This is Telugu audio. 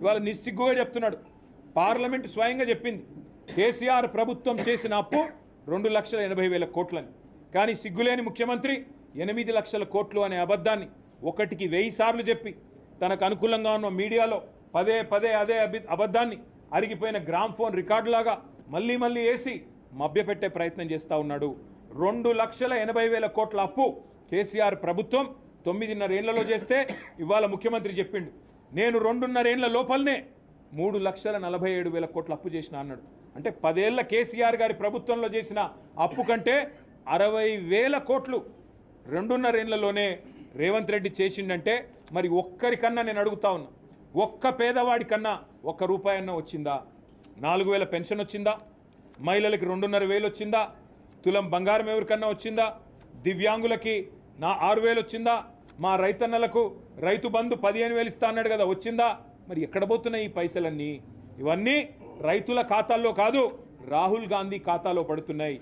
ఇవాళ నిస్సిగ్గుగా చెప్తున్నాడు. పార్లమెంట్ స్వయంగా చెప్పింది కేసీఆర్ ప్రభుత్వం చేసిన అప్పు 2,80,000 కోట్లని. కానీ సిగ్గులేని ముఖ్యమంత్రి 8 లక్షల కోట్లు అనే అబద్ధాన్ని ఒకటికి 1000 సార్లు చెప్పి తనకు అనుకూలంగా ఉన్న మీడియాలో పదే పదే అదే అబద్ధాన్ని అరిగిపోయిన గ్రామ్ఫోన్ రికార్డులాగా మళ్ళీ మళ్ళీ వేసి మభ్యపెట్టే ప్రయత్నం చేస్తూ ఉన్నాడు. 2,80,000 కోట్ల అప్పు కేసీఆర్ ప్రభుత్వం 9.5 ఏళ్లలో చేస్తే ఇవాళ ముఖ్యమంత్రి చెప్పిండు నేను 2.5 ఏళ్ల లోపలనే 3,47,000 కోట్ల అప్పు చేసిన అన్నాడు. అంటే 10 ఏళ్ల కేసీఆర్ గారి ప్రభుత్వంలో చేసిన అప్పు కంటే 60,000 కోట్లు 2.5 ఏళ్లలోనే రేవంత్ రెడ్డి చేసిండంటే మరి ఒక్కరికన్నా నేను అడుగుతా ఉన్నా, ఒక్క పేదవాడి కన్నా ₹1 అన్న వచ్చిందా? 4,000 పెన్షన్ వచ్చిందా? మహిళలకి 2,500 వచ్చిందా? తులం బంగారం ఎవరికన్నా వచ్చిందా? దివ్యాంగులకి 6,000 వచ్చిందా? మా రైతన్నలకు రైతు బంధు 15,000 ఇస్తా అన్నాడు కదా, వచ్చిందా? మరి ఎక్కడ పోతున్నాయి ఈ పైసలన్నీ? ఇవన్నీ రైతుల ఖాతాల్లో కాదు, రాహుల్ గాంధీ ఖాతాలో పడుతున్నాయి.